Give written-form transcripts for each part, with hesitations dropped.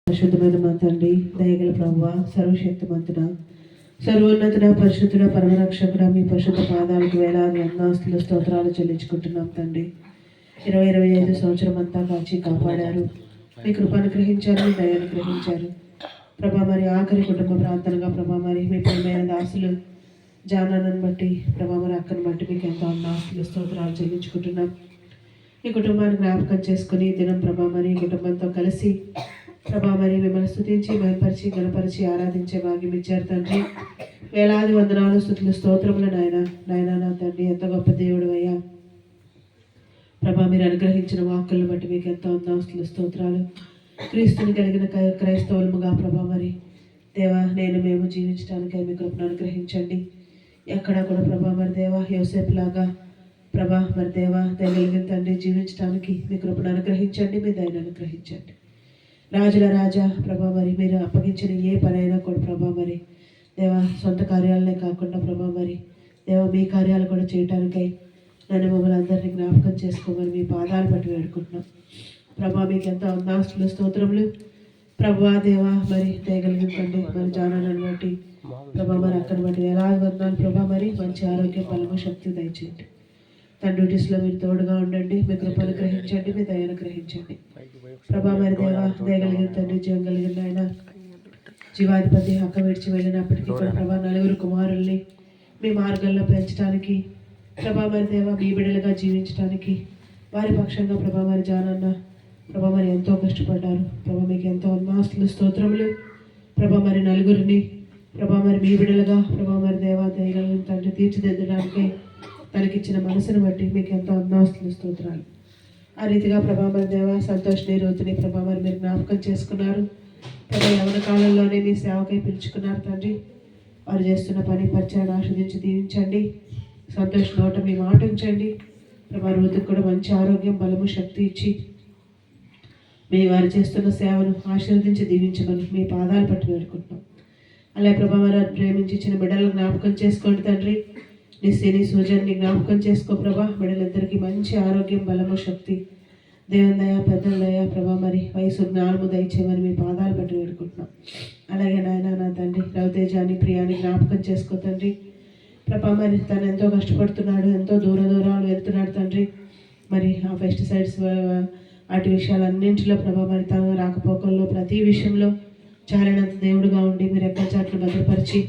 పరిశుద్ధమైన మా తండ్రి, దయగల ప్రభువా, సర్వశక్తిమంతుడ, సర్వోన్నతుడ, పరిశుద్ధుడ, పరమరక్షకుడ, మీ పరిశుద్ధ పాదాలకు వేలాది వందనాస్తులు స్తోత్రాలు చెల్లించుకుంటున్నాం తండ్రి. 2025 సంవత్సరం అంతా కాచి కాపాడారు, మీ కృపను గ్రహించారు, మీ దయను గ్రహించారు ప్రభా. మరి ఆఖరి కుటుంబ ప్రార్థనగా ప్రభా, మరి మీ ప్రియమైన దాసులు జానాన్ని బట్టి ప్రభా, మరి అక్కని బట్టి మీకు ఎంతో వందనాస్తులు స్తోత్రాలు చెల్లించుకుంటున్నాం. ఈ కుటుంబాన్ని జ్ఞాపకం చేసుకుని దినం ప్రభా, మరి ఈ కుటుంబంతో కలిసి ప్రభా, మరి మిమ్మల్ని స్తుతించి భయపరిచి గణపరిచి ఆరాధించే భాగ్యం ఇచ్చారు తండ్రి. వేలాది వందనాలు, స్తుతులు, స్తోత్రములు నాయన నా తండ్రి. ఎంత గొప్ప దేవుడు అయ్యా ప్రభా. మీరు అనుగ్రహించిన వాక్కులను బట్టి మీకు ఎంతో వందనాలు స్తోత్రాలు. క్రీస్తుని కలిగిన క్రైస్తవులముగా ప్రభా, మరి దేవా మేము జీవించడానికి మీ కృపను అనుగ్రహించండి. ఎక్కడా కూడా ప్రభా, మరి దేవా యోసేపు లాగా ప్రభా, మరి దేవా దయగలిగిన తండ్రి జీవించడానికి మీ కృపను అనుగ్రహించండి, మీ దయను అనుగ్రహించండి. రాజుల రాజా ప్రభా, మరి మీరు అప్పగించిన ఏ పనైనా కూడా ప్రభా, మరి దేవా సొంత కార్యాలనే కాకుండా ప్రభా, మరి దేవా మీ కార్యాలు కూడా చేయటానికై నన్ను మమ్మల్ని అందరినీ జ్ఞాపకం చేసుకోమని మీ పాదాలు పట్టి వేడుకుంటున్నాం ప్రభా. మీకు ఎంతో వందనాస్తులు స్తోత్రములు ప్రభా. దేవా మరి దయగలిగిన తండ్రి, మరి జానాన్ని బట్టి ప్రభా, మరి అక్కడ బట్టి ఎలా వందనాలు ప్రభా. మరి మంచి ఆరోగ్యం, బలము, శక్తి దయచేయండి. తన డ్యూటీస్లో మీరు తోడుగా ఉండండి, మీ కృపను గ్రహించండి, మీ దయను గ్రహించండి ప్రభా. మరి దేవా దయగలిగిన తండ్రి, జీవం కలిగిన ఆయన జీవాధిపతి హక్క విడిచి వెళ్ళినప్పటికీ కూడా ప్రభా, నలుగురు కుమారుల్ని మీ మార్గంలో పెంచడానికి ప్రభా, మరి దేవా మీ బిడ్డలుగా జీవించడానికి వారి పక్షంగా ప్రభా, మరి జానన్న ప్రభా, మరి ఎంతో కష్టపడ్డారు ప్రభా. మీకు ఎంతో వందనాస్తులు స్తోత్రములు ప్రభా. మరి నలుగురిని ప్రభా, మరి మీ బిడ్డలుగా ప్రభా, మరి దేవా దయగలిగిన తండ్రి తీర్చిదిద్దడానికి తనకిచ్చిన మనసును బట్టి మీకు ఎంతో వందనాస్తులు స్తోత్రాలు. ఆ రీతిగా ప్రభా, మరి దేవా సంతోష్ని, రోజుని ప్రభా, మరి మీరు జ్ఞాపకం చేసుకున్నారు ప్రభా. యవన కాలంలోనే మీ సేవకై పిలుచుకున్నారు తండ్రి. వారు చేస్తున్న పని పరిచయాన్ని ఆస్వాదించి దీవించండి. సంతోష్ నోట మీ మాట ఉంచండి ప్రభా. రోజుకి కూడా మంచి ఆరోగ్యం, బలము, శక్తి ఇచ్చి మీ వారు చేస్తున్న సేవను ఆశీర్వదించి దీవించమని మీ పాదాలు పట్టి వేడుకుంటున్నాం. అలాగే ప్రభా, మరి ప్రేమించి ఇచ్చిన బిడ్డలను జ్ఞాపకం చేసుకోండి తండ్రి. నిశ్చయని సూజన్ని జ్ఞాపకం చేసుకో ప్రభా. బిడ్డలందరికీ మంచి ఆరోగ్యం, బలము, శక్తి, దేవుని దయ, పెద్దల దయ ప్రభా, మరి వయసు జ్ఞానము దయచేయమని మీ పాదాలు బట్టి వేడుకుంటున్నాం. అలాగే నాయన నా తండ్రి రవితేజాని, ప్రియాని జ్ఞాపకం చేసుకో తండ్రి ప్రభా. మరి తను ఎంతో కష్టపడుతున్నాడు, ఎంతో దూరాలు వెళ్తున్నాడు తండ్రి. మరి ఆ పెస్టిసైడ్స్ వాటి విషయాలన్నింటిలో ప్రభా, మరి తన రాకపోకల్లో ప్రతి విషయంలో చాలినంత దేవుడుగా ఉండి మీరు ఎక్కడ చాట్లు భద్రపరిచి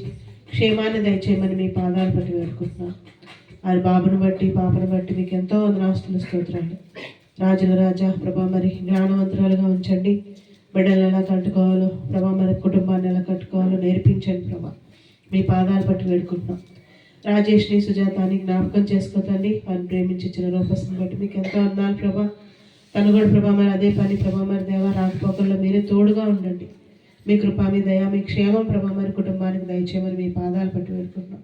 క్షేమాన్ని దయచేయమని మీ పాదాలు బట్టి వేడుకుంటున్నాం. వారి బాబును బట్టి పాపను బట్టి మీకు ఎంతో వందనాస్తులు స్తోత్రాలు. రాజుల రాజా ప్రభా, మరి జ్ఞానవంతురాలుగా ఉంచండి. బిడ్డలు ఎలా కట్టుకోవాలో ప్రభా, మరి కుటుంబాన్ని ఎలా కట్టుకోవాలో నేర్పించండి ప్రభా. మీ పాదాలు బట్టి వేడుకుంటున్నాం. రాజేష్ని, సుజాతాని జ్ఞాపకం చేసుకోతండి. వారిని ప్రేమించిన రూపస్ని బట్టి మీకు ఎంతో వందనాలు ప్రభా. తను కూడా ప్రభా, మరి అదే పని ప్రభా, మరి దేవా రాకపోకల్లో మీరే తోడుగా ఉండండి. మీ కృప, మీ దయ, మీ క్షేమం ప్రభా, మరి కుటుంబానికి దయచేయమని మీ పాదాలు పట్టి వేడుకుంటున్నాం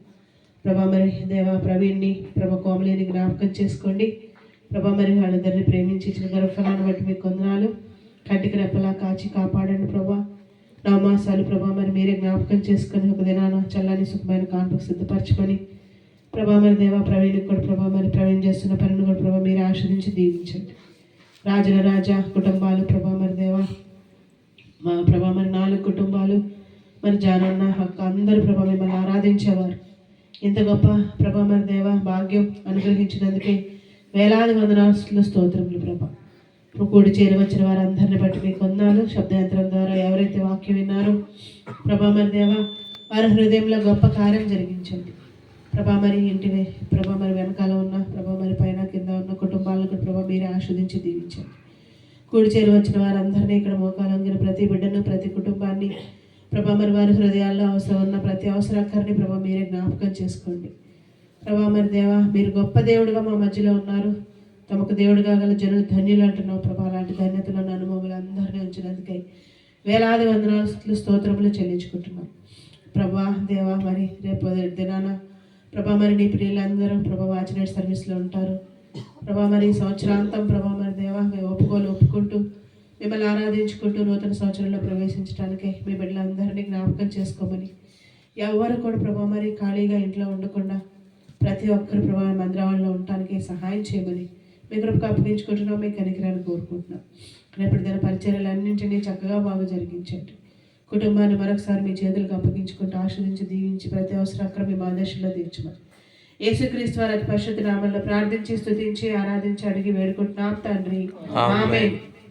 ప్రభా. మరి దేవా ప్రవీణ్ని ప్రభా, కోమలిని జ్ఞాపకం చేసుకోండి ప్రభా. మరి వాళ్ళిద్దరిని ప్రేమించి ఇచ్చిన గర్భఫలాన్ని బట్టి మీకు వందనాలు. కంటికి రెప్పలా కాచి కాపాడండి ప్రభా. 9 మాసాలు ప్రభా, మరి మీరే జ్ఞాపకం చేసుకొని ఒక దినాన చల్లని సుఖమైన కాన్పుకు సిద్ధపరచుకొని ప్రభా, మరి దేవా ప్రవీణ్కి కూడా ప్రభా, మరి ప్రవీణ్ చేస్తున్న పనిని కూడా ప్రభా మీరే ఆస్వాదించి దీవించండి. రాజుల రాజా కుటుంబాలు ప్రభా, మరి దేవా మా ప్రభా, మరి 4 కుటుంబాలు మరి జానన్న హక్క అందరూ ప్రభా మిమ్మల్ని ఆరాధించేవారు. ఇంత గొప్ప ప్రభా, మరి దేవ భాగ్యం అనుగ్రహించినందుకే వేలాది వందనాస్తులు స్తోత్రములు ప్రభా. కూడి చేరి వచ్చిన వారందరిని బట్టి మీకు వందనాలు. శబ్దయంత్రం ద్వారా ఎవరైతే వాక్యం విన్నారో ప్రభా, మరి దేవ వారి హృదయంలో గొప్ప కార్యం జరిగించండి ప్రభా. మరి ఇంటిని ప్రభా, మరి వెనకాల ఉన్న ప్రభా, మరి పైన కింద ఉన్న కుటుంబాలకు ప్రభా మీరే ఆస్వాదించి దీవించండి. కూడి చేరి వచ్చిన వారందరినీ ఇక్కడ మోకాలంగిన ప్రతి బిడ్డను, ప్రతి కుటుంబాన్ని ప్రభా, మరి వారి హృదయాల్లో అవసరం ఉన్న ప్రతి అవసరాకరిని ప్రభా మీరే జ్ఞాపకం చేసుకోండి ప్రభా. మరి దేవా మీరు గొప్ప దేవుడుగా మా మధ్యలో ఉన్నారు. తమకు దేవుడుగా గల జనులు ధన్యులు అంటున్నావు ప్రభా. అలాంటి ధన్యతలో అనుభవాలు అందరినీ ఉంచినందుకై వేలాది వందనాలు స్తోత్రములు చెల్లించుకుంటున్నాం ప్రభా. దేవా మరి రేపు దినాన ప్రభా, మరి నీ ప్రియులందరూ ప్రభా వాచ్నైట్ సర్వీస్లో ఉంటారు ప్రభా. మరి సంవత్సరాంతం ప్రభా, మరి దేవా మేము ఒప్పుకుంటూ మిమ్మల్ని ఆరాధించుకుంటూ నూతన సంవత్సరంలో ప్రవేశించడానికి మీ బిడ్డలందరినీ జ్ఞాపకం చేసుకోమని, ఎవరు కూడా ప్రభా మరి ఖాళీగా ఇంట్లో ఉండకుండా ప్రతి ఒక్కరు ప్రభా మందిరాల్లో ఉండటానికి సహాయం చేయమని మీ కృపకు అప్పగించుకుంటున్నాం. మీ కనికరాన్ని కోరుకుంటున్నాం. రేపటి దిన పరిచర్యలన్నింటినీ చక్కగా బాగా జరిగించండి. కుటుంబాన్ని మరొకసారి మీ చేతులకు అప్పగించుకుంటూ ఆశ్రదించి దీవించి ప్రతి అవసరం అక్కడ మీ ఆదేశంలో తీర్చమని యేసుక్రీస్తు వారి పరిశుద్ధ నామంలో ప్రార్థించి స్తుతించి ఆరాధించి అడిగి వేడుకుంటున్నాం తండ్రి. ఆమేన్.